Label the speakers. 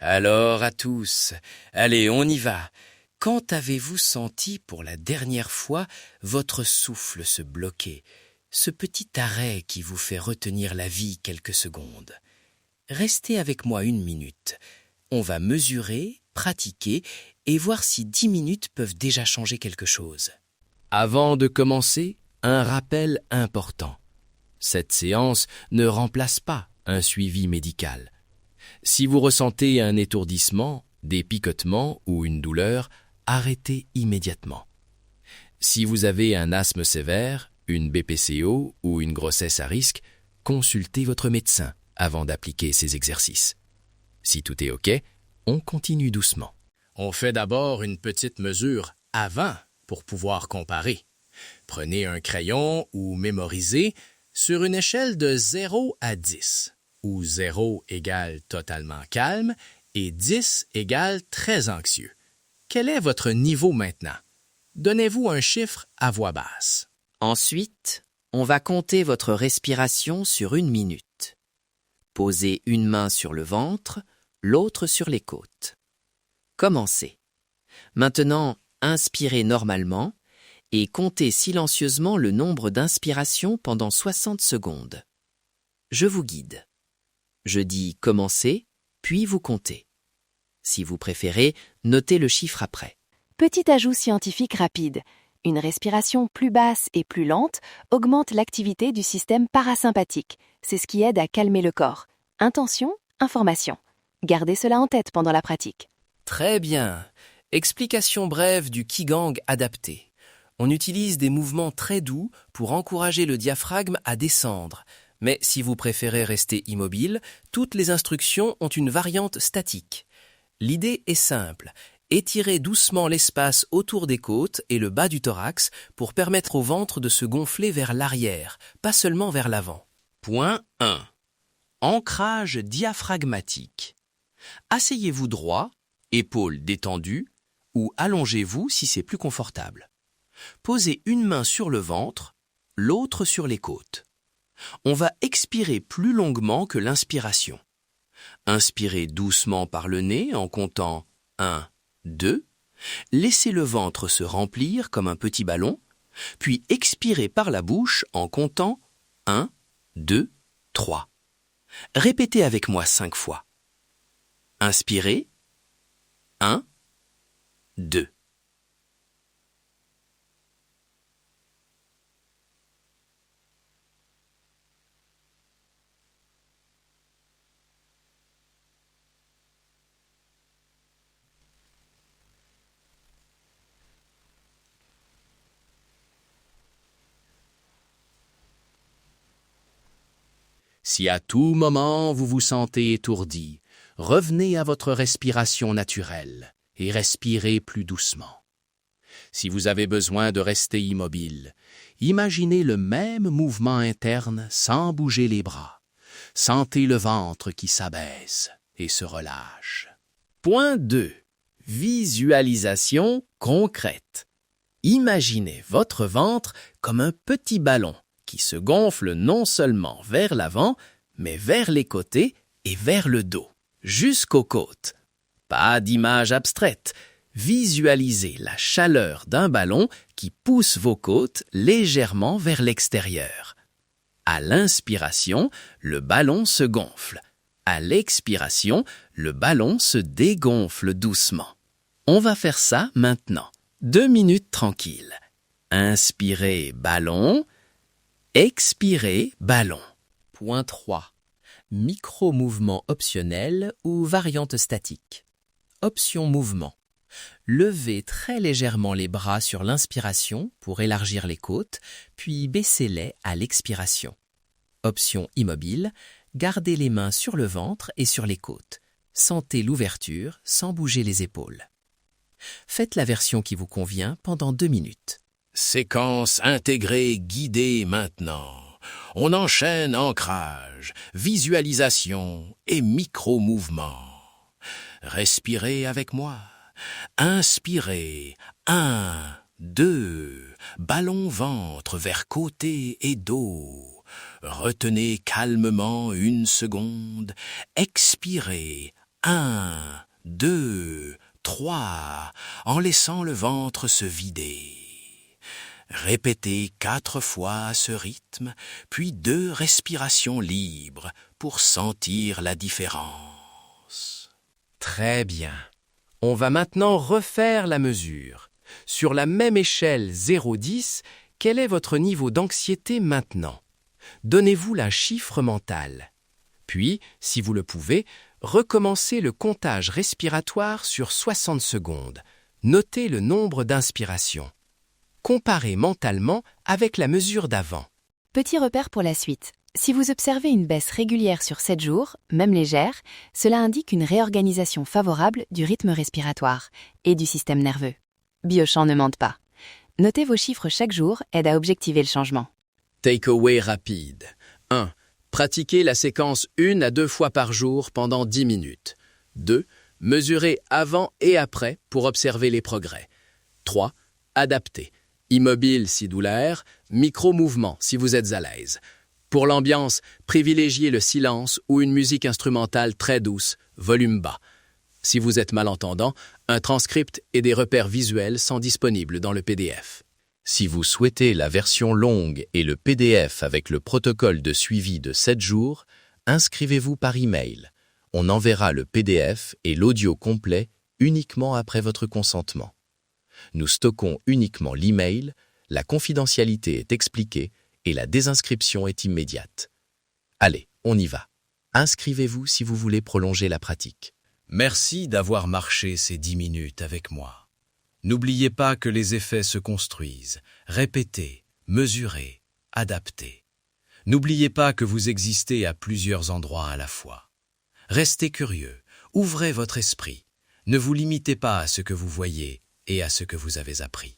Speaker 1: Alors à tous, allez, on y va. Quand avez-vous senti pour la dernière fois votre souffle se bloquer, ce petit arrêt qui vous fait retenir la vie quelques secondes? Restez avec moi 1 minute. On va mesurer, pratiquer et voir si 10 minutes peuvent déjà changer quelque chose. Avant de commencer, un rappel important. Cette séance ne remplace pas un suivi médical. Si vous ressentez un étourdissement, des picotements ou une douleur, arrêtez immédiatement. Si vous avez un asthme sévère, une BPCO ou une grossesse à risque, consultez votre médecin avant d'appliquer ces exercices. Si tout est OK, on continue doucement. On fait d'abord une petite mesure avant pour pouvoir comparer. Prenez un crayon ou mémorisez sur une échelle de 0 à 10, où 0 égale totalement calme et 10 égale très anxieux. Quel est votre niveau maintenant? Donnez-vous un chiffre à voix basse.
Speaker 2: Ensuite, on va compter votre respiration sur 1 minute. Posez une main sur le ventre, l'autre sur les côtes. Commencez. Maintenant, inspirez normalement et comptez silencieusement le nombre d'inspirations pendant 60 secondes. Je vous guide. Je dis « commencez », puis vous comptez. Si vous préférez, notez le chiffre après.
Speaker 3: Petit ajout scientifique rapide. Une respiration plus basse et plus lente augmente l'activité du système parasympathique. C'est ce qui aide à calmer le corps. Intention, information. Gardez cela en tête pendant la pratique.
Speaker 1: Très bien. Explication brève du Qigong adapté. On utilise des mouvements très doux pour encourager le diaphragme à descendre. Mais si vous préférez rester immobile, toutes les instructions ont une variante statique. L'idée est simple. Étirez doucement l'espace autour des côtes et le bas du thorax pour permettre au ventre de se gonfler vers l'arrière, pas seulement vers l'avant. Point 1. Ancrage diaphragmatique. Asseyez-vous droit, épaules détendues, ou allongez-vous si c'est plus confortable. Posez une main sur le ventre, l'autre sur les côtes. On va expirer plus longuement que l'inspiration. Inspirez doucement par le nez en comptant 1, 2. Laissez le ventre se remplir comme un petit ballon, puis expirez par la bouche en comptant 1, 2, 3. Répétez avec moi 5 fois. Inspirez. 1, 2. Si à tout moment vous vous sentez étourdi, revenez à votre respiration naturelle et respirez plus doucement. Si vous avez besoin de rester immobile, imaginez le même mouvement interne sans bouger les bras. Sentez le ventre qui s'abaisse et se relâche. Point 2. Visualisation concrète. Imaginez votre ventre comme un petit ballon qui se gonfle non seulement vers l'avant, mais vers les côtés et vers le dos, jusqu'aux côtes. Pas d'image abstraite. Visualisez la chaleur d'un ballon qui pousse vos côtes légèrement vers l'extérieur. À l'inspiration, le ballon se gonfle. À l'expiration, le ballon se dégonfle doucement. On va faire ça maintenant. 2 minutes tranquilles. Inspirez ballon, expirez ballon. Point 3. Micro-mouvement optionnel ou variante statique. Option mouvement. Levez très légèrement les bras sur l'inspiration pour élargir les côtes, puis baissez-les à l'expiration. Option immobile. Gardez les mains sur le ventre et sur les côtes. Sentez l'ouverture sans bouger les épaules. Faites la version qui vous convient pendant 2 minutes. Séquence intégrée guidée maintenant. On enchaîne ancrage, visualisation et micro-mouvement. Respirez avec moi. Inspirez. 1, 2. Ballon ventre vers côté et dos. Retenez calmement 1 seconde. Expirez. 1, 2, 3, en laissant le ventre se vider. Répétez 4 fois ce rythme, puis 2 respirations libres pour sentir la différence.
Speaker 2: Très bien. On va maintenant refaire la mesure. Sur la même échelle 0-10, quel est votre niveau d'anxiété maintenant? Donnez-vous un chiffre mental. Puis, si vous le pouvez, recommencez le comptage respiratoire sur 60 secondes. Notez le nombre d'inspirations. Comparez mentalement avec la mesure d'avant.
Speaker 3: Petit repère pour la suite. Si vous observez une baisse régulière sur 7 jours, même légère, cela indique une réorganisation favorable du rythme respiratoire et du système nerveux. Biochamp ne mente pas. Noter vos chiffres chaque jour aide à objectiver le changement.
Speaker 1: Takeaway rapide. 1. Pratiquez la séquence 1 à 2 fois par jour pendant 10 minutes. 2. Mesurez avant et après pour observer les progrès. 3. Adaptez. Immobile si douleur, micro-mouvement si vous êtes à l'aise. Pour l'ambiance, privilégiez le silence ou une musique instrumentale très douce, volume bas. Si vous êtes malentendant, un transcript et des repères visuels sont disponibles dans le PDF. Si vous souhaitez la version longue et le PDF avec le protocole de suivi de 7 jours, inscrivez-vous par email. On enverra le PDF et l'audio complet uniquement après votre consentement. Nous stockons uniquement l'email, la confidentialité est expliquée et la désinscription est immédiate. Allez, on y va. Inscrivez-vous si vous voulez prolonger la pratique. Merci d'avoir marché ces 10 minutes avec moi. N'oubliez pas que les effets se construisent. Répétez, mesurez, adaptez. N'oubliez pas que vous existez à plusieurs endroits à la fois. Restez curieux, ouvrez votre esprit. Ne vous limitez pas à ce que vous voyez et à ce que vous avez appris.